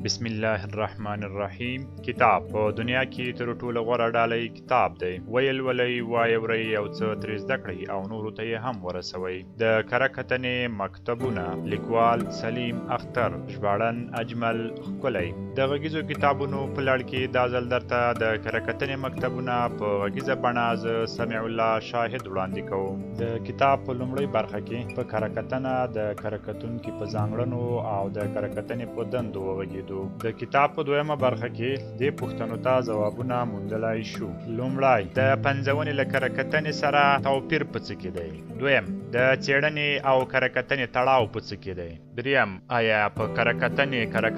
بسم الله الرحمن الرحیم. کتاب په دنیا کې تر ټولو غوره ډالۍ کتاب دی. ویل ولئ وایورئ او څه ترې زده کړئ او نورو ته یې هم ورسوئ. د کره کتنې مکتبونه، لیکوال سلیم اختر، ژباړن اجمل ښکلی. د غږیزو کتابونو په لړ کې دا ځل درته د کره کتنې مکتبونه په غږیزه بڼه زه سمیع الله شاهد وړاندې کوم. د کتاب په لومړۍ برخه کې په کره کتنه د کره کتونکي په ځانګړنو او د کره کتنې په دندو وغږېدو. د کتاب په دویمه برخه کې دې پوښتنو ته ځوابونه موندلای شو. لومړی، د پنځونې له کره کتنې سره توپیر په څه کې دی؟ دویم، د څېړنې او کره کتنې تړاو په څه کې دی؟ دریم، آیا په کره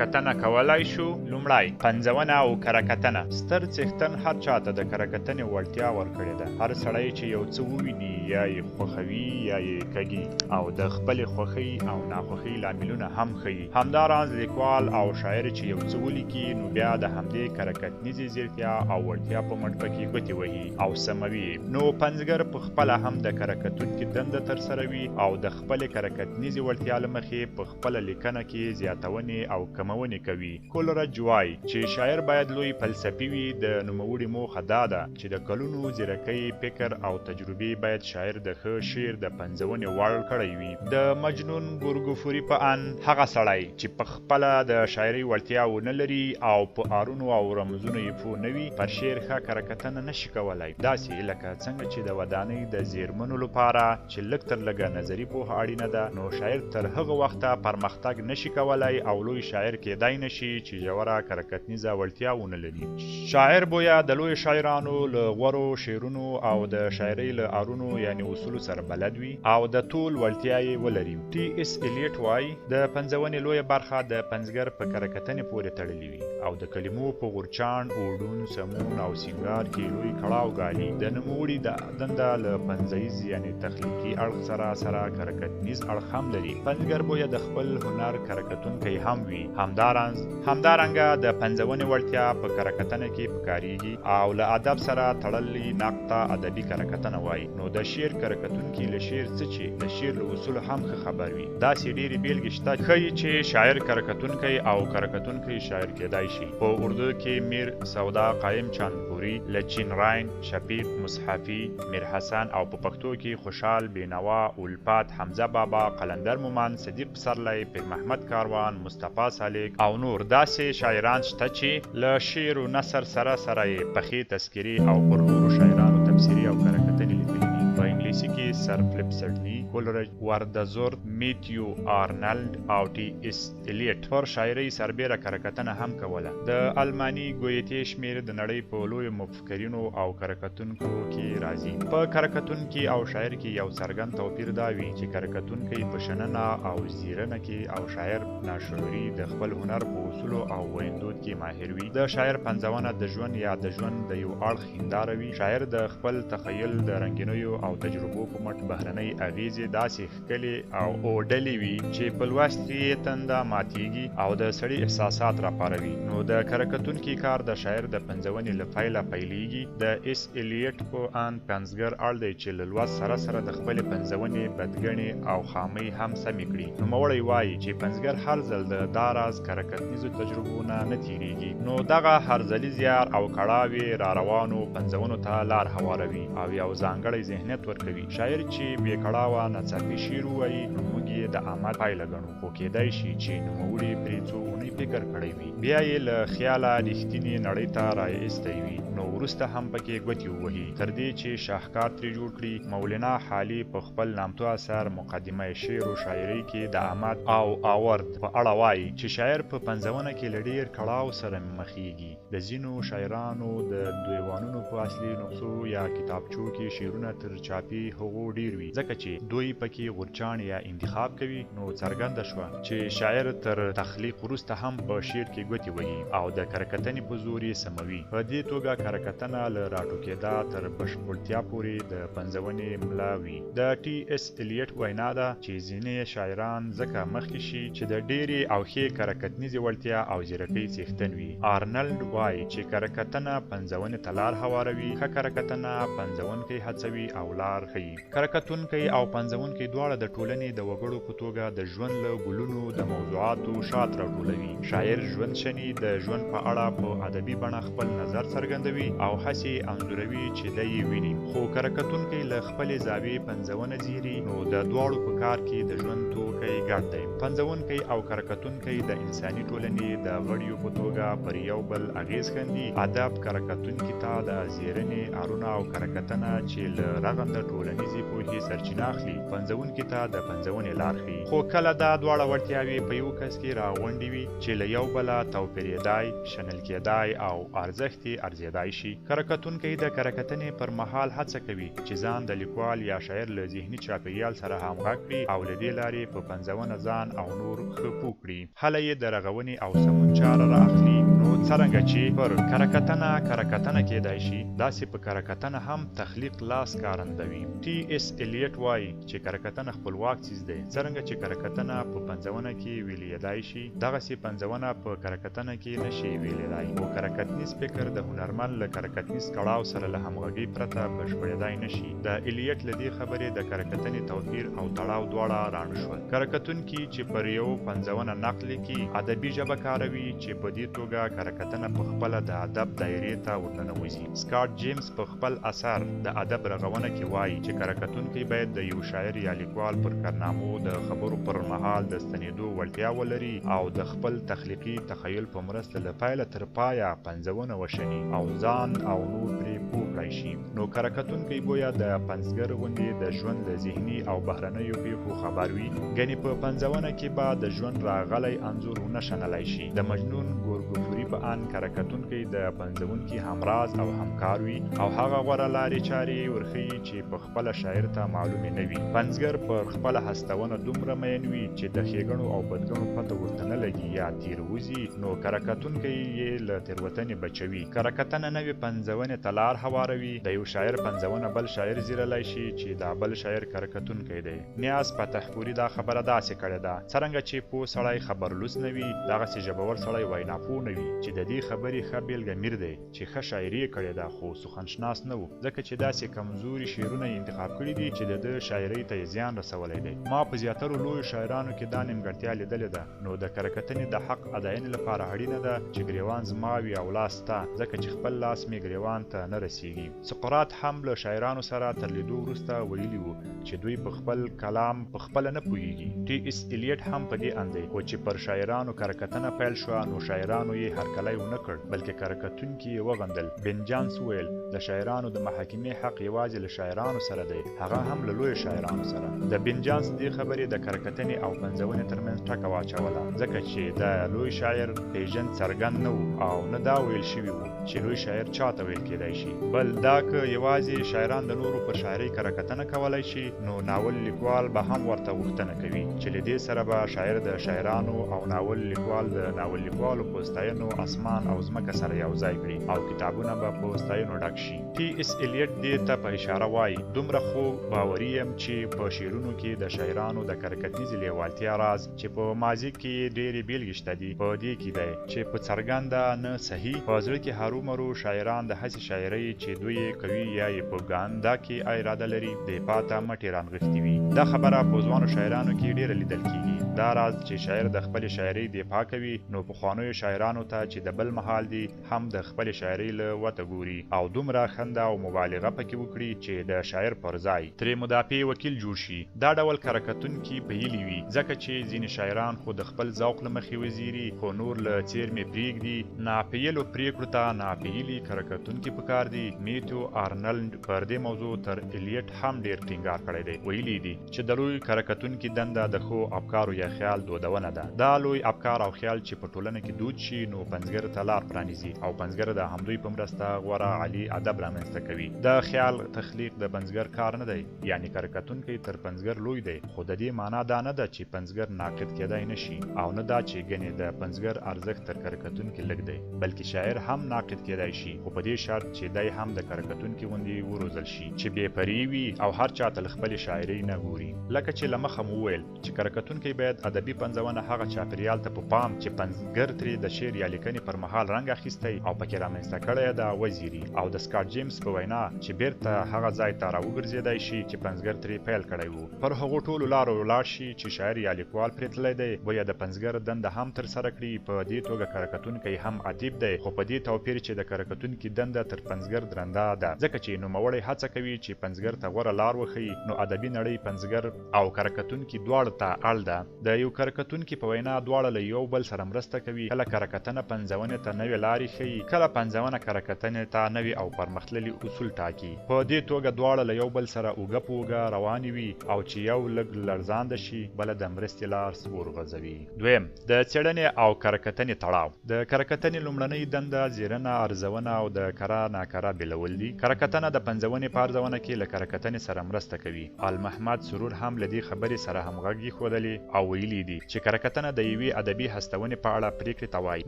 کتنه کولای شو؟ لومړی، پنځونه او کره کتنه. ستر څښتن هر چاته د کره کتنې وړتیا ورکړې ده. هر سړی چې یو څه وویني یا یې خوښوي یا یې کږي او د خپلې خوښۍ او ناخوښۍ لاملونه هم ښیي. همداراز لیکوال او شاعر چې یو څه ولیکي نو بیا د همدې کره کتنیزې ځیرتیا او وړتیا په مټ پکې ګوتې وهي او سموي. نو پنځګر په خپله هم د کره کتونکي دنده ترسره وي او د خپلې کره کتنیزې وړتیا له مخې په خپله لیکنه کې زیاتونې او کمونې کوي. کولرج وایي چې شاعر باید لوی فلسفي وي. د نوموړي موخه دا ده چې د کلونو ځیرکۍ، فکر او تجربې باید شاعر د ښه شعر د پنځونې وړ کړی وي. د مجنون ګورګفوري په ان هغه سړی چې په خپله د شاعري وړتیا ونه لري او په آرونو او رمزونو یې پوه نه وي، پر شعر ښه کره کتنه نشي کولی. داسې لکه څنګه چې د ودانۍ د زیرمنو لپاره چې لږ تر لږه نظري پوهه اړینه ده، نو شاعر تر هغه وخته پرمختګ نشي کولی او لوی شاعر کېدای نشي چې ژوره کره کتنیزه وړتیا ونه لري. شاعر باید د لوی شاعرانو له غورو شعرونو او د شاعرۍ له آرونو یعنی اصولو سره بلد وي او د طول وړتیا یې ولري. ټي اس الیټ وایي د پنځونې لویه برخه د پنځګر په کره کتنې پورې تړلې وي او د کلمو په غورچاڼ، اوډون، سمون او سینګار کې لوی کړاو ګالي. د نوموړي د دنده له پنځیز یعنی تخلیقي اړخ سره کره کتنیز اړخ هم لري. پنځګر باید د خپل هنر کره کتونکی هم وي. همدارنګه د پنځونې وړتیا په کره کتنه کې پکارېږي او له ادب سره تړلې نقد ته ادبي کره کتنه وایي. نو د شعر کره کتونکي له شعر څه چې د شعر له اصولو هم ښه خبر وي. داسې ډېرې بېلګې شته ښیي چې شاعر کره کتونکی او کره کتونکی شاعر کېدای شي. په اردو کې میر سودا قایم چاندپوري، لچین راین، شفیق مصحفي، میر حسن او په پښتو کې خوشحال بینوا، اولپات، حمزه بابا، قلندر مومند، صدیق پسرلی، پیر محمد کاروان، مصطفی سالک او نور داسې شاعران شته چې له شعر و نثر سره یې پخې تذکرې او پر نورو شاعرانو تبصرې او کره کتنې لیکلي دي. په انګلیسي کې سر فلیپ سډني، کولرج، وردزورت، میتیو آرنلډ او ټي اس الیټ پر شاعرۍ سربیره کره کتنه هم کوله. د الماني ګویتې شمېر د نړۍ په لویو مفکرینو او کره کتونکو کې راځي. په کره کتونکي او شاعر کې یو څرګند توپیر دا وي چې کره کتونکی په شننه او زیرنه کې او شاعر ناشعوري د خپل هنر په اصولو او ویندود کې ماهر وي. د شاعر پنځونه د ژوند یا د ژوند د یو اړخ هنداره وي. شاعر د خپل تخیل د رنګینیو او تجربو په مټ بهرنۍ اغیزې داسې ښکلې او اوډلې وي چې په لوست یې تنده ماتیږي او د سړي احساسات راپاروي. نو د کره کتونکي کار د شاعر د پنځونې له پیله پیلېږي. د اس الیټ په ان پنځګر اړ دی چې له لوست سره د خپلې پنځونې بدګڼې او خامۍ هم سمې کړي. نوموړی وایي چې پنځګر هر ځل د دا راز کره کتنیزو تجربو نه تېرېږي. نو دغه هرځلي زیار او کړاوې را روانو پنځونو ته لار هواروي او یو ځانګړی ذهنیت ورکوي. شاعر چې بې کړاوه ناڅاپي شعر ووایي نو موږ یې د عمل پایله ګڼو، خو کېدای شي چې نوموړي پرې څو اونۍ فکر کړی وي، بیا یې له خیاله رښتینې نړۍ ته رایستی وي، نو وروسته هم پکې ګوتې ووهي. تر دې چې شاهکار ترې جوړ کړي. مولانا حالي په خپل نامتو اثر مقدمه شعر و شاعرۍ کې د احمد او آورد په اړه وایي چې شاعر په پنځونه کې له ډېر کړاو سره مخېږي. د ځینو شاعرانو د دیوانونو په اصلي نسخو یا کتابچو کې شعرونه تر چاپي هغو ډېر وي، ځکه چې دوی پکې غورچاڼ یا انتخاب کوي. نو څرګنده شوه چې شاعر تر تخلیق وروسته هم په شعر کې ګوتې وهي او د کره کتنې په زور یې سموي. په دې توګه کره کتنه له راټوکېدا تر بشپړتیا پورې د پنځونې ملا وي. د ټي اس الیټ وینا ده چې ځینې شاعران ځکه مخکې شي چې د ډېرې او ښې کره کتنیزې وړتیا او ځیرکۍ څښتن وي. آرنلډ وایي چې کره کتنه پنځونې ته لار هواروي، ښه کره کتنه پنځونکی هڅوي او لار ښیي. کرکټونکی او پنځونکی دواړه د ټولنې د وګړو په توګه د ژوند له ګلونو د موضوعاتو شات راټولوي. شاعر ژوند شني د ژوند په اړه په ادبي بڼه خپل نظر څرګندوي او هسې انځوروي چې دی یې ویني. خو کرکټونکی له خپلې زاویې پنځونه ځیري، نو د دواړو په کار کې د ژوند توکی ګډ دی. پنځونکی او کرکټونکی د انساني ټولنې د غړیو په توګه پر یو بل اغیز ښندي. ادب کرکټونکي ته د زیرنې ارونه او کرکټنه چې له رغنده ټولنیزې پوهې سرچینه اخلي، پنځونکي ته د پنځونې لار ښیي. خو کله دا دواړه وړتیاوې په یو کس کې راغونډې وي چې له یو بله توپیرېدای، شنل کېدای او ارزښت یې ارزېدای شي. کرکټونکی د کرکټنې پر مهال هڅه کوي چې ځان د لیکوال یا شاعر له ذهني چاپېریال سره همغږ کړي او له دې لارې په پنځونه ځان او نور ښه پوه کړي. هله یې د رغونې او سمون چاره را اخلي. نو څرنګه چې پر کرکټنه کېدای شي، داسې په کرکټنه هم تخلیق لاس کارندوي. ټي اس الیټ وایي چې کرکټنه خپلواک څیز دی. څرنګه چې کرکټنه په پنځونه کې ویلېدای شي، دغسې پنځونه په کرکټنه کې نشي ویلېدای. خو کرکټنیز فکر د هنرمند له کرکټنیز کړاو سره له همغږۍ پرته بشپړېدای نشي. د الیټ له دې خبرې د کرکټنې توپیر او تړاو دواړه رانه شول. کرکټونکي چې پر یو پنځونه نقل لیکي، ادبي ژبه کاروي چې په دې توګه کرکټنه په خپله د ادب دایرې ته ورننوځي. سکاټ جیمز په خپل اثر د ادب رغونه کې وایي چې کرکټونکی باید د یو شاعر یا لیکوال پر کارنامو د خبرو پر مهال د ستنېدو وړتیا ولري او د خپل تخلیقي تخیل په مرسته له پیله تر پایه پنځونه وشني او ځان او نور پرې پوه کړای شي. نو کرکټونکی گویا د پنځګر غوندې د ژوند له ذهني او بهرنیو پیښو خبر وي. ګنې په پنځونه کې به د ژوند راغلی انځور ونه شنلی شي. د مجنون ګورګفوري په ان کرکټونکی د پنځونکي همراز او همکار وي او هغه غوره لارې چارې ورښیي چې په خپله شاعر ته معلومې نه وي. پنځګر پر خپله هستونه دومره مین وي چې د ښېګڼو او بدګڼو پته ورته نه لګي یا تیر وځي، نو کرکټونکی یې له تېروتنې بچوي. کرکټنه نوې پنځونې ته لار هواروي. د یو شاعر پنځونه بل شاعر زیرلی شي چې دا بل شاعر کرکټونکی دی. نیاز فتحپوري دا خبره داسې کړې ده: څرنګه چې پوه سړی خبرلوس نه وي، دغسې ژبور سړی ویناپوه نه وي. چې د دې خبرې ښه بېلګه میر دی چې ښه شاعري یې کړې ده خو سخنشناس نه و، ځکه چې داسې کمزوري شعرونه یې انتخاب کړي دي چې د ده شاعرۍ ته یې زیان رسولی دی. ما په زیاترو لویو شاعرانو کې دا نیمګړتیا لیدلې ده. نو د کرکټنې د حق اداینې لپاره اړینه ده چې ګریوان زما وي او لاس ستا، ځکه چې خپل لاس مې ګریوان ته نه رسیږي. سقراط هم له شاعرانو سره تر لیدو وروسته ویلي وو چې دوی په خپل کلام په خپله نه پوهیږي. ټي اس الیټ هم په دې اند دی. خو چې پر شاعرانو کرکټنه پیل شوه، نو شاعرانو یې هرکلی ونه کړ، بلکې کرکټونکي یې وغندل. بن جانس ویل: د شاعرانو د محاکمې حق یوازې له شاعرانو سره دی، هغه هم له لویو شاعرانو سره. د بن جانس دې خبرې د کرکټنې او پنځونې ترمنځ ټکه واچوله، ځکه چې د لوی شاعر پیژند څرګند نه و او نه دا ویل شوي وو چې لوی شاعر چاته ویل کېدای شي. بل دا که یوازې شاعران د نورو پر شاعرۍ کرکټنه کولی شي، نو ناول لیکوال به هم ورته غوښتنه کوي چې له دې سره به شاعر د شاعرانو او ناول لیکوال د ناول لیکوالو په ستاینو اسمان او ځمکه سره یو ځای کړي او کتابونه به په ستاینو ډک شي. ټي اس الیټ دې ته په اشاره وایي: دومره خو باوري یم چې په شعرونو کې د شاعرانو د کرکټنیزې لیوالتیا راز چې په ماضي کې ډېرې بیلګې شته دي، په دې کې دی چې په څرګنده نه صحیح په زړه کې هرومرو شاعران د هسې شاعرۍ چې دوی یې کوي یا یې په ګاندا کې اراده لري دفاع ته مټې رانغښتي وي. دا خبره په ځوانو شاعرانو کې ډېره لیدل کېږي. دا راز چې شاعر د خپلې شاعرۍ دفاع کوي، نو پخوانیو شاعرانو ته چې د بل مهال دي هم د خپلې شاعرۍ له وته ګوري او دومره خنده او مبالغه پکې وکړي چې د شاعر پر ځای ترې مدافع وکیل جوړ شي. دا ډول کرکټونکي پیلي وي، ځکه چې ځینې شاعران خو د خپل ذوق له مخې وزیري، خو نور له څیرمې پرېږدي. ناپیلو پرېکړو ته ناپیلي کرکټونکي پکار دي. میتیو آرنلډ پر دې موضوع تر الیټ هم ډېر ټینګار کړی دی. ویلي دي چې د لوی کرکټونکي دنده د ښو افکارو یا خیال دودونه ده. دا لوی افکار او خیال چې په ټولنه کې دود شي، نو پنځګر ته لار پرانیزي او پنځګر د همدوی په مرسته غوره عالي ادب رامنځته کوي. د خیال تخلیق د پنځګر کار نه دی، یعنی کرکټونکی تر پنځګر لوی دی. خو د دې معنا دا نه ده چې پنځګر ناقد کېدای نشي، او نه دا چې ګنې د پنځګر ارزښت تر کرکټونکي لږ دی، بلکې شاعر هم ناقد کېدای شي، خو په دې شرط چې دی هم د کرکټونکي غوندې وروزل شي چې بې پرې وي او هر چا ته له خپلې شاعرۍ نه ګوري. لکه چې له مخه مو وویل چې کره کتونکی باید ادبي پنځونه هغه چاپېریال ته په پام چې پنځګر ترې د شعر یا لیکنې پر مهال رنګ اخیستی او پکې رامنځته کړی ده وزیري، او د سکاټ جیمز په وینا چې بیرته هغه ځای ته راوګرځېدی شي چې پنځګر ترې پیل کړی و. پر هغو ټولو لارو ولاړ شي چې شاعر یا لیکوال پرې تللی دی، بیا د پنځګر دنده هم ترسره کړي. په دې توګه کره کتونکی هم ادیب دی، خو په دې توپیر چې د کره کتونکي دنده تر پنځګر درنده ده، ځکه چې نوموړی هڅه کوي چې پنځګر ته غوره لار وښیي. نو ادبي نړۍ پنځګر او کره کتونکي دواړو ته اړ ده. د یو کره کتونکي په وینا دواړه له یو بل سره مرسته کوي. کله کره کتنه پنځونې ته نوې لارې ښیي، کله پنځونه کره کتنې ته نوې او پرمختللي اصول ټاکي. په دې توګه دواړه له یو بل سره اوږه په اوږه روانې وي، او چې یو لږ لړزانده شي بله د مرستې لاس ورغځوي. دویم، د څېړنې او کره کتنې تړاو. د کره کتنې لومړنۍ دنده زیرنه، ارزونه او د کره ناکره بېلول دي. کره کتنه د پنځونې په ارزونه کې له کره کتنې سره مرسته کوي. آل محمد سرور هم له دې خبرې سره همغږي ښودلې او ویلي دي چې کره کتنه د یوې ادبي هستونې په اړه پریکړې ته وایي.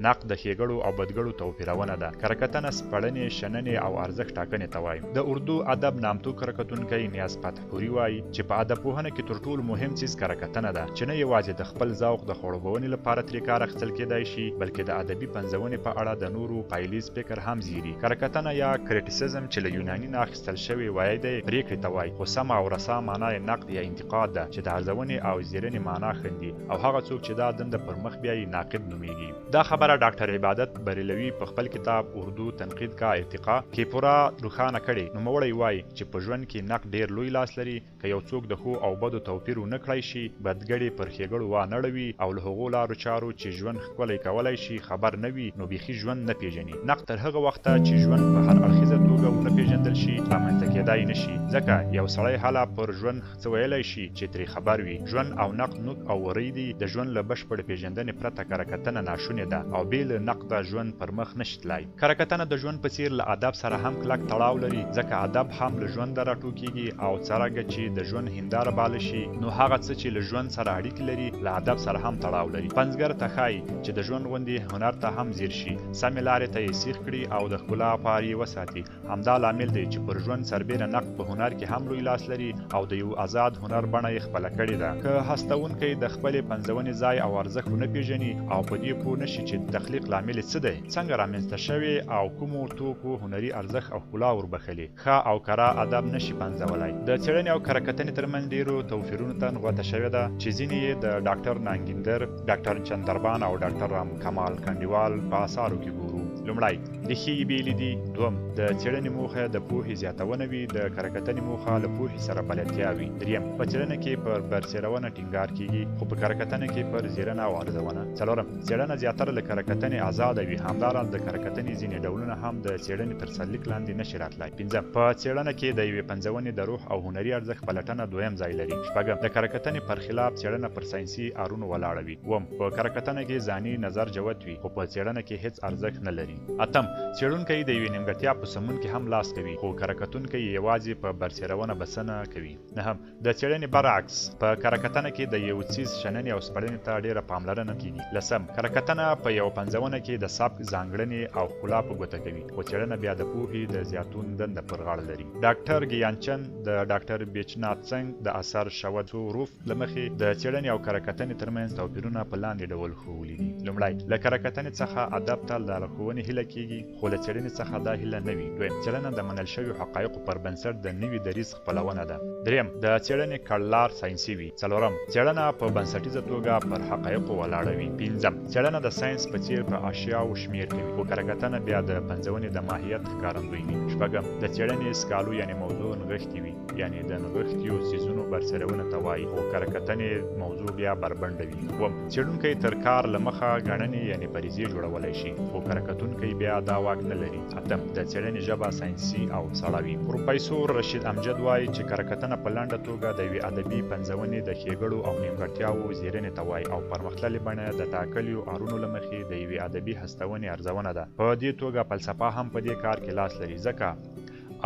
نقد د ښېګړو او بدګړو توپیرونه ده. کره کتنه سپړنې، شننې او ارزښت ټاکنې ته وایي. د اردو ادب نامتو کره کتونکی نیاز فتحپوري وایي چې په ادب پوهنه کې تر ټولو مهم څیز کره کتنه ده، چې نه یوازې د خپل ذوق د خړوبونې لپاره ترې کار اخیستل کېدای شي، بلکې د ادبي پنځونې په اړه د نورو پایلیز فکر هم زیري. کره کتنه یا کریټیسزم چې له یوناني نه اخیستل شوی وایي دی پریکړې ته وایي، خو سمه او رسا معنا یې نقد یا انتقاد ده چې د ارزونې او زیرنې معنا ښندي، او هغه څوک چې دا دنده پر مخ بیایي ناقد نومیږي. دا خبره ډاکټر عبادت بریلوي په خپل کتاب اردو تنقید کا ارتقا کې پوره روښانه کړې. نوموړی وایي چې په ژوند کې نقد ډېر لوی لاس لري. که یو څوک د ښو او بدو توپیر ونه کړی شي، بدګړې پر ښېګړو وانړوي او له هغو لارو چارو چې ژوند ښکلی کولی شي خبر نه وي، نو بیخي ژوند نه پیژني. نقد تر هغه وخته چې ژوند په هر اړخیزه توګه ونه پیژندل شي رامنځته کېدای نه شي، ځکه یو سړی هله پر ژوند څه ویلی شي چې ترې خبر وي. ژوند او نقد نوک او وری دي. د ژوند له بشپړې پیژندنې پرته کره کتنه ناشونې ده، او بې له نقده ژوند پر مخ نه شي تللی. کره کتنه د ژوند په څیر له ادب سره هم کلک تړاو لري، ځکه ادب هم له ژونده راټوکېږي، او څرنګه چې د ژوند هنداره باله شي، نو هغه څه چې له ژوند سره اړیکې لري له ادب سره هم تړاو لري. پنځګر ته ښایي چې د ژوند غوندې هنر ته هم ځیر شي، سمې لارې ته یې سیخ کړي او د ښکلا پار یې وساتي. همدا لامل دی چې پر ژوند سربیره نقد په هنر کې هم لوی لاس لري، او د یو آزاد هنر بڼه یې خپله کړې ده. که هستونکی د خپلې پنځونې ځای او ارزښت ونه پیژني او په دې پوه نه شي چې د تخلیق لامل څه دی، څنګه رامنځته شوی او کومو توکو هنري ارزښت او ښکلا وربښلې، ښه او کره ادب نشي پنځولی. د څېړنې او کره کتنې ترمنځ ډېرو توپیرونو ته نغوته شوې ده چې ځینې یې د ډاکټر نانګیندر، ډاکټر چندربان او ډاکټر رام کمال کنډیوال په اثارو کې ګورو. لومړی، ریښې یې بېلې دي. دوم، د څېړنې موخه د پوهې زیاتونه وي، د کره کتنې موخه له پوهې سره بلدتیا وي. دریم، په څېړنه کې پر برسېرونه ټینګار کېږي، خو په کره کتنه کې پر زیرنه او ارزونه. څلورم، څېړنه زیاتره له کره کتنې آزاده وي، همداراز د کره کتنې ځینې ډولونه هم د څېړنې تر سرلیک لاندې نشي راتلی. پنځم، په څېړنه کې د یوې پنځونې د روح او هنري ارزښت پلټنه دویم ځای لري. شپږم، د کره کتنې پر خلاف څېړنه پر ساینسي ارونو ولاړه وي. اووم، په کره کتنه کې ځاني نظر جوت وي، خو په څېړنه کې هیڅ ارزښت نه لري. اتم، څېړونکی د یوې نیمګړتیا په سمون کې هم لاس کوي، خو کره کتونکی یوازې په برسېرونه بسنه کوي. نهم، د څېړنې برعکس، په کره کتنه کې د یو څیز شننې او سپړنې ته ډېره پاملرنه کېږي. لسم، کره کتنه په یو پنځونه کې د سبک ځانګړنې او ښکلا په ګوته کوي، خو څېړنه بیا د پوهې د زیاتون دنده پر غاړه لري. ډاکټر ګیانچن د ډاکټر بیچنات سنګ د اثر شوتو روف له مخې د څېړنې او کره کتنې ترمنځ توپیرونه په لاندې ډول ښوولي دي. لومړی، له کره کتنې څخه ادب ته لارښوونې هیله کېږي، خو له څېړنې څخه دا هیله نه وي. دویم، څېړنه د منل شویو حقایقو پر بنسټ د نوي دریځ خپلونه ده. دریم، د څېړنې کړلار ساینسي وي. څلورم، څېړنه په بنسټیزه توګه پر حقایقو ولاړه وي. پنځم، څېړنه د ساینس په څیر په اشیاو شمیر کوي، خو کره کتنه بیا د پنځونې د ماهیت ښکارندوی وي. شپږم، د څېړنې سکالو یعنې موضوع نغښتې وي، یعنې د نغښتیو څیزونو برسېرونه ته وایي، خو کره کتنې موضوع بیا بربنډه وي. اووم، څېړونکی تر کار له مخه ګڼنې یعنې فریضې جوړولی شي، خو کره کتونکی بیا دا واک نه لري. اتم، د څېړنې ژبه ساینسي او سړه وي. پروفیسور رشید امجد وایي چې کره کتنه په لنډه توګه د یوې ادبي پنځونې د ښېګړو او نیمګړتیاوو زیرنې ته وایي، او پرمختللې بڼه د ټاکلیو ارونو له مخې د یوې ادبي هستونې ارزونه ده. په دې توګه فلسفه هم په دې کار کې لاس لري، ځکه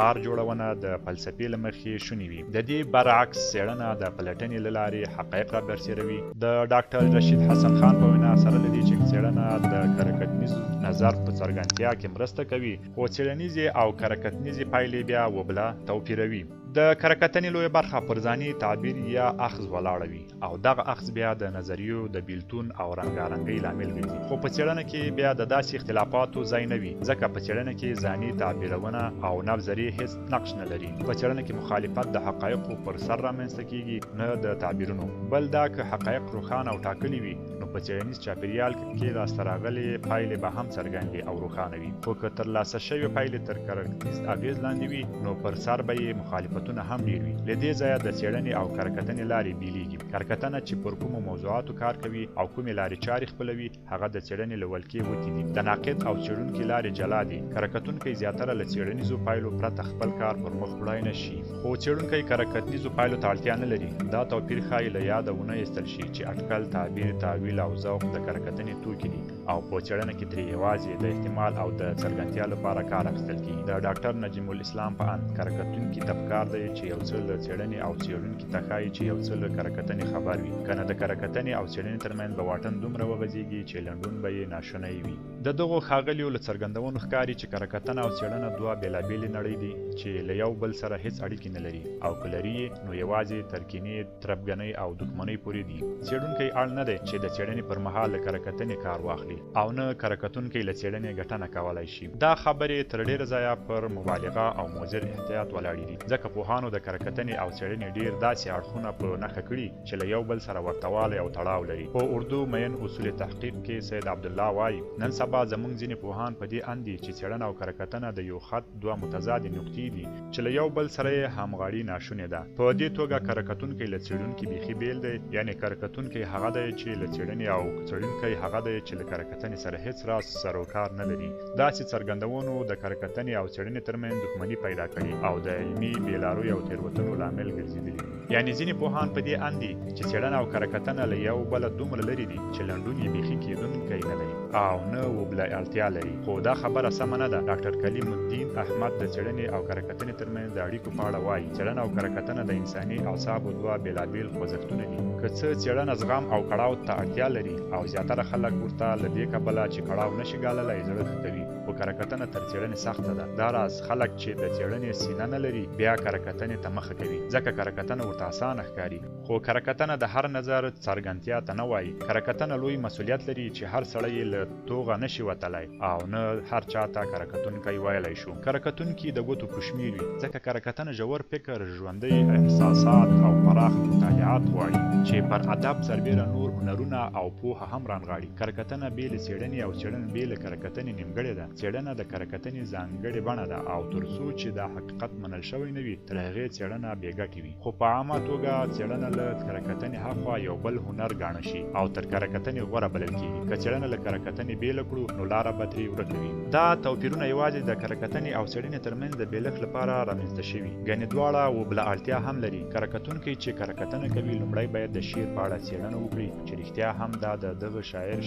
آر جوړونه د فلسفې له مخې شونې وي. د دې برعکس، څېړنه د پلټنې له لارې حقایق را برسېروي. د ډاکټر رشید حسن خان په وینا سره له دې چې څېړنه د کره کتنیز نظر په څرګندتیا کې مرسته کوي، خو څېړنیزې او کره کتنیزې پایلې بیا وبله توپیروي. د کرکتنې لویه برخه پر ځاني تعبیر یا اخذ ولاړه وي او دغه اخذ بیا د نظریو د بیلتون او رنګارنګۍ لامل ګرځي، خو په څېړنه کې بیا د داسې اختلافاتو ځای نه وي، ځکه په څېړنه کې ځاني تعبیرونه او نظریې هیڅ نقش نه لري. په څېړنه کې مخالفت د حقایقو پر سر رامنځته کیږي، نه د تعبیرونو. بل دا که حقایق روښانه او ټاکلي وي نو په څېړنیز چاپیریال کې لاسته راغلې پایلې به هم څرګندې او روښانه وي، خو که ترلاسه شوې پایلې تر کرکټیز اغېز لاندې وي نو پر سر به یې مخالفتونه هم ډېر وي. له دې ځایه د څېړنې او کرکټنې لارې بیلیږي. کرکټنه چې پر کومو موضوعاتو کار کوي او کومې لارې چارې خپلوي هغه د څېړنې له ولکې وتې دي. د ناقد او څېړونکي لارې جلا دي. کرکټونکی زیاتره له څېړنیزو پایلو پرته خپل کار پر مخ وړی نه شي، خو څېړونکی کرکټنیزو پایلو ته اړتیا نه لري. دا توپیر ښایي له یاده ونه ایستل شي چې اټکل، تعبیر، تاویل او ذوق د کرکټنې توکي دي او په څېړنه کې ترې یوازې د احتمال او د څرګندتیا لپاره کار اخیستل کیږي. د ډاکټر نجم الاسلام په اند کرکټونکي ته پکار دی چې یو څه له څېړنې او څېړونکي ته ښایي چې یو څه له کرکټنې خبر وي، کنه د کرکټنې او څېړنې ترمنځ به واټن دومره وغځېږي چې لنډون به یې ناشونی وي. د دغو ښاغلیو له څرګندونو ښکاري چې کرکټنه او څېړنه دوه بېلابېلې نړۍ دي چې له یو بل سره هیڅ اړیکې نه لري او که لري نو یوازې ترکینې، تربګنۍ او دښمنۍ پورې دي. څېړونکی اړ نه دی چې د څېړنې پر مهال له کرکټنې کار واخلي او نه کرکټونکی له څېړنې ګټنه کولی شي. دا خبرې تر ډېره ځایه پر مبالغه او مضر احتیاط ولاړې دي، ځکه پوهانو د کرکټنې او څېړنې ډېر داسې اړخونه په نښه کړي چې له یو بل سره ورتهوالی او تړاو لري. په اردو مین اصول تحقیق کې سید عبدالله وایي نن سبا زموږ ځینې پوهان په دې اند دي چې څېړنه او کرکټنه د یو خط دوه متضادې نقطې دي چې له یو بل سره یې همغاړي ناشونې ده. په دې توګه کرکټونکی له څېړونکي بیخي بیل دی، یعنې کرکټونکی هغه دی چې له څېړنې او څېړونکی هغه دی چې له کرکټنې سره هیڅ راز سر و کار نه لري. داسې څرګندونو د کرکټنې او څېړنې ترمنځ دښمني پیدا کړې او د علمي بېلارویو او تېروتنو لامل ګرځېدلي دي. یعنې ځینې پوهان په دې اند دي چې څېړنه او کرکټنه له یو بله دومره لرې دي چې لنډون یې بیخي کېدونکی نه دی او نه وبله اړتیا لري. خو دا خبره سمه نه ده. ډاکټر کلیم الدین احمد د څېړنې او کرکټنې ترمنځ د اړیکو په اړه وایي څېړنه او کرکټنه د انساني اعصابو دوه بېلابېل خوځښتونه دي. که څه څېړنه زغم او کړاو ته اړتیا لري او زیاتره خلک ورته له دې کبله چې کړاو نشي ګاللی زړه ښه کوي، خو کرکټنه تر څېړنې سخته ده. دا راز خلک چې د څېړنې سینه نه لري بیا کرکټنې ته مخه کوي، ځکه کرکټنه ورته اسانه ښکاري. خو کرکټنه د هر نظر څرګندتیا ته نه وایي. کرکټنه لوی مسؤلیت لري چې هر سړی یې له توغه نشي وتلی او نه هر چا ته کرکټونکی ویلی شو. کرکټونکي د ګوتو په شمېر وي، ځکه کرکټنه ژور فکر، ژوندی احساسات او پراخ مطالعات غواړي چې پر ادب سربیره نور هنرونه او پوهه هم رانغاړي. کرکټنه بې له څېړنې او څېړنه بې له کرکټنې نیمګړې ده. څېړنه د کرکټنې ځانګړې بڼه ده او تر څو چې دا حقیقت منل شوی نه وي تر هغې څېړنه بې ګټې وي. خو په عامه توګه څېړنه له کرکټنې هاخوا یو بل هنر ګاڼه شي او تر کرکټنې غوره بلل کېږي. که څېړنه له کرکټنې بېله کړو نو لاره به ترې ورکه وي. دا توپیرونه یوازې د کرکټنې او څېړنې ترمنځ د بېلښت لپاره رامنځته شوي، ګنې دواړه وبله اړتیا هم لري. کرکټونکی چې کرکټنه کوي لومړی باید د شعر په اړه څېړنه وکړي چې رښتیا هم دا د دغه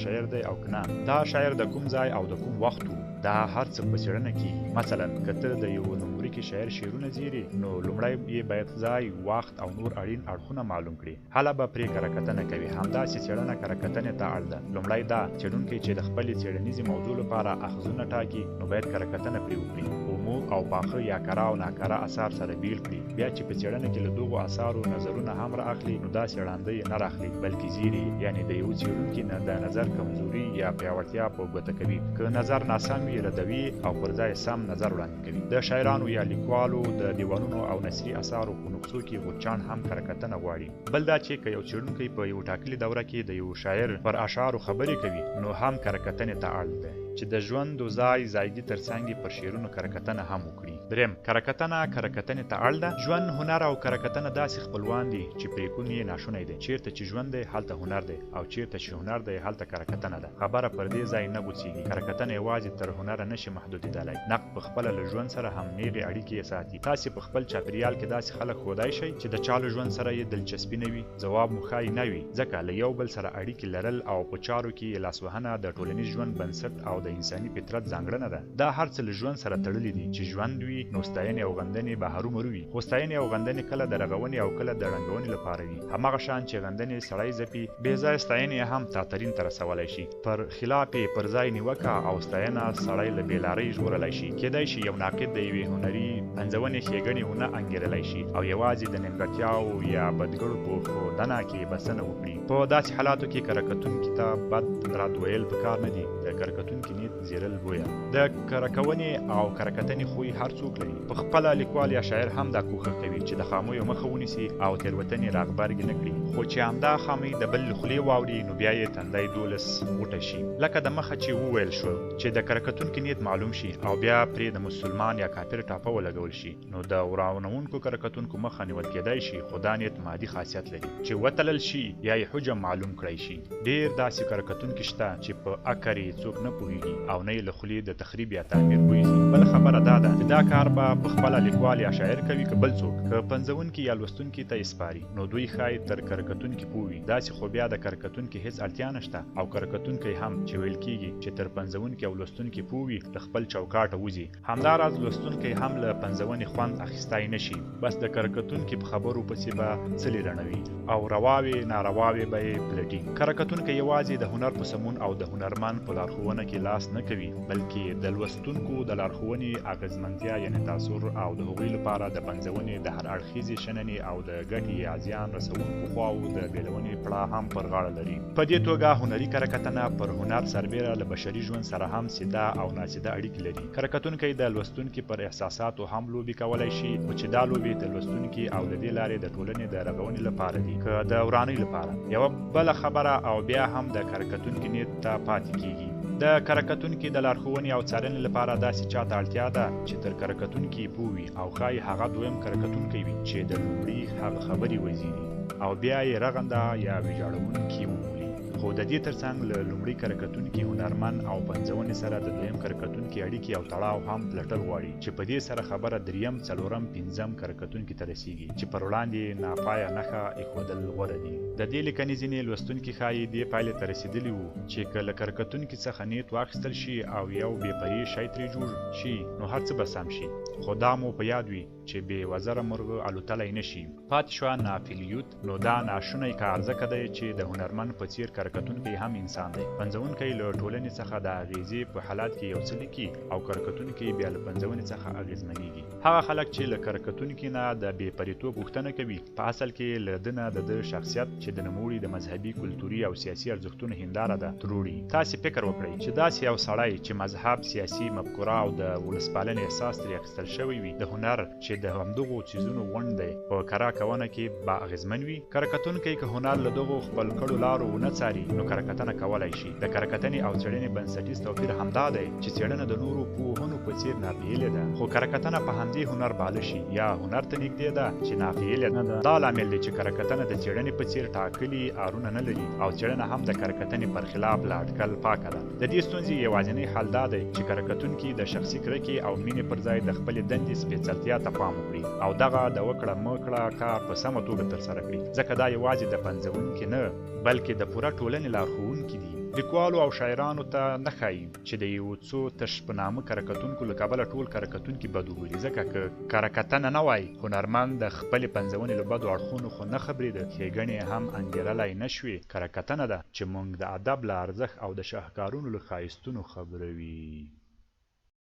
شاعر دی او که نه، دا شاعر د کوم ځای او د کوم وخت و. دا هر څه په څېړنه کېږي. مثلا که ته د یو نوموړي شاعر شعرونه څېړې نو لومړی یې باید ځای، وخت او نور اړین اړخونه معلوم کړي، هله به پرې کرکټنه کوي. همداسې څېړنه کرکټنې ته اړ ده. لومړی دا څېړونکی چې د خپلې څېړنیزې موضوع لپاره اخذونه ټاکي نو باید کرکټنه پرې وکړي، عموم او پاخه یا کره او ناکره اثار سره بیل کړي. بیا چې په څېړنه کې له دغو اثارو نظرونه هم رااخلي نو دا څېړندی نه راخلي بلکې زیري، یعنې د یو څېړونکي نه د نظر کمزوري یا پیاوړتیا په ګوته کوي. که نظر ناسم وي ردوي او پر ځای سم نظر وړاندې کوي. د شاعرانو یا لیکوالو د دیوانونو او نثري اثارو په نقصو کې غورچاڼ هم کرکټنه غواړي. بل دا چې که یو څېړونکی په یو ټاکلي دوره کې د یو شاعر پر اشعارو خبرې کوي نو هم کرکټنې ته اړ دی چې د ژوند و ځایګي ترڅنګ پر شعرونو کرکټنه هم وکړي. دریم، کرکټنې ته اړ ده. ژوند، هنر او کرکټنه داسې خپلوان دي چې پرېکون یې ناشونی دی. چیرته چې ژوند دی هلته هنر دی او چیرته چې هنر دی هلته کرکټنه ده. خبره پر دې ځای نه غوڅېږي. کرکټنه یوازې تر هنره نشي محدودېدلی. نقد په خپله له ژوند سره هم نیغې اړیکې ساتي. تاسې په خپل چاپېریال کې داسې خلک ښودای شئ چې د چا له ژوند سره یې دلچسپي نه وي؟ ځواب مو ښایي نه وي، ځکه له یو بل سره اړیکې لرل او په چارو کې یې لاسوهنه د ټولنیز ژوند بنسټ او د انساني فطرت ځانګړنه ده. دا هر څه له ژوند سره تړلي دي چې ژوند وي نو ستاینې او غندنې به هرومرو وي، خو ستاینې او غندنې کله د رغونې او کله د ړنګونې لپاره وي. هماغه شان چې غندنې سړی ځپي، بې ځایه ستاینې هم تاترین ته رسولی شي. پر خلاف یې پر ځای نیوکه او ستاینه سړی له بېلارۍ ژغورلی شي. کیدای شي یو ناقد د یوې هنري پنځونې ښېګڼې ونه انګېرلی شي او یوازې د نیمګړتیاوو یا بدګړو په ښودنه کې بسنه وکړي. په داسې حالاتو کې کره کتونکي ته بد رد ویل پکار نه دي، د کره کتونکي نیت زیرل بویه. د کره کونې او کره کتنې خوی هر څوک لري. په خپله لیکوال یا شاعر هم دا کوښښ کوي چې د خامیو مخه ونیسي او تېروتنې راغبرګې نه کړي، خو چې همدا خامي د بل له خولې واوري نو بیا یې تندی 12 غوټه شي. لکه د مخه چې وویل شو چې د کره کتونکي نیت معلوم شي او بیا پرې د مسلمان یا کافر ټاپه ولګول شي، نو د ورانوونکو کره کتونکو مخه نیول کېدای شي، خو دا نیت مادي خاصیت لري چې وتلل شي یا یې حجم معلوم کړی شي. ډېر داسې کره کتونکي شته چې په عقر یې څوک نه پوهېږي او نه یې له خولې د تخریب یا تعمیر پوهېږي. بله خبره دا ده چې دا کار به په خپله لیکوال یا شاعر کوي که بل څوک، که پنځونکي یا لوستونکي ته یې سپاري نو دوی ښایي تر کره کتونکي پوه وي. داسې خو بیا د کره کتونکي هېڅ اړتیا نشته او کره کتونکی هم چې ویل کېږي چې تر پنځونکي او لوستونکي پوه وي له خپل چوکاټه وځي. همداراز لوستونکی هم له پنځونې خوند اخیستی نه شي، بس د کره کتونکي په خبرو پسې به څلې رڼوي او رواوې نارواوې به یې پلټي. کره کتونکی یوازې د هنر په سمون او د هنرمند په لارښوونه کې لاس نه کوي، بلکې د لوستونکو د لارښوونې اغېزمنتیا یعنې تاثر او د هغوی لپاره د پنځونې د هر اړخیزې شننې او د ګټې یا زیان رسونکو خواوو د بېلونې پړه هم پر غاړه لري. په دې توګه هنري کره کتنه پر هنر سربیره له بشري ژوند سره هم سیده او ناسیده اړیکې لري. کره کتونکی د لوستونکي پر احساساتو هم لوبې کولی شي، خو چې دا لوبې د لوستونکي او د دې لارې د ټولنې د رغونې لپاره دي که د ورانۍ لپاره. یوه بله خبره او بیا هم د کره کتونکي نیت ته پاتې کېږي. د کره کتونکي د لارښوونې او څارنې لپاره داسې چاته اړتیا ده چې تر کره کتونکي پوه وي او ښایي هغه دویم کره کتونکی وي چې د لومړي هغه خبرې وزیري او بیا یې رغنده یا ویجاړونکي وبولي. خو د دې ترڅنګ له لومړي کره کتونکي هنرمند او پنځونې سره د دویم کره کتونکي اړیکې او تړاو هم پلټل غواړي چې په دې سره خبره دریم، څلورم، پنځم کره کتونکي ته رسیږي چې پر وړاندې ناپایه نښه ایښودل غوره دي. د دې لیکنې ځینې لوستونکي ښایي دې پایلې ته رسېدلي وو چې که له کره کتونکي څخه نیت واخیستل شي او یو بې پرې شی ترې جوړ شي نو هر څه به سم شي، خو دا مو په یاد وي چې بې وزره مرغه الوتلی نه شي. پاتې شوه ناپیلیوت، نو دا ناشونی کار ځکه دی چې د هنرمند په څېر کره کتونکی هم انسان دی. پنځونکی له ټولنې څخه د اغېزې په حالات کې یو څه لیکي او کره کتونکی بیا له پنځونې څخه اغېزمنېږي. هغه خلک چې له کره کتونکي نه د بې پرېتوب غوښتنه کوي په اصل کې له ده نه د ده شخصیت چې د نوموړي د مذهبي، کلتوري او سیاسي ارزښتونو هنداره ده تروړي. تاسې فکر وکړئ چې داسې یو سړی چې مذهب، سیاسي مفکوره او د ولسپالنې احساس ترې اخیستل شوی وي، د هنر چې د همدغو څیزونو غونډ دی په کره کونه کې به اغېزمن وي. کره کتونکی که هنر له دغو خپل کړو لارو ونه څاري نو کره کتنه کولی شي. د کره کتنې او څېړنې بنسټیز توپیر همدا دی چې څېړنه د نورو پوهنو په څېر ناپېیلې ده، خو کره کتنه په همدې هنر باله شي یا هنر ته نږدې ده چې ناپېیلې نه ده. دا لامل دی چې کره کتنه د څېړنې په څېر ټاکلي اړونه نه لري او څېړنه هم د کره کتنې پر خلاف له اټکل پاکه ده. د دې ستونزې یوازینی حل دا دی چې کره کتونکي د شخصي کرکې او مینې پر ځای د خپلې دندې سپېڅلتیا ته پام وکړي او دغه د وکړه مه کړه کار په سمه توګه ترسره کړي، ځکه دا یوازې د پنځونکي نه بلکې د پوره ټولنې لارښوونکي دي. لیکوالو او شاعرانو ته نه ښایي چې د یو څو تش په نامه کره کتونکو له کبله ټول کره کتونکي بد وګوري، ځکه که کره کتنه نه وای هنرمند د خپلې پنځونې له بدو اړخونو خو نه خبرېده، ښېګڼې هم انګېرلی نه شوې. کره کتنه ده چې موږ د ادب له ارزښت او د شاهکارونو له ښایستونو خبروي.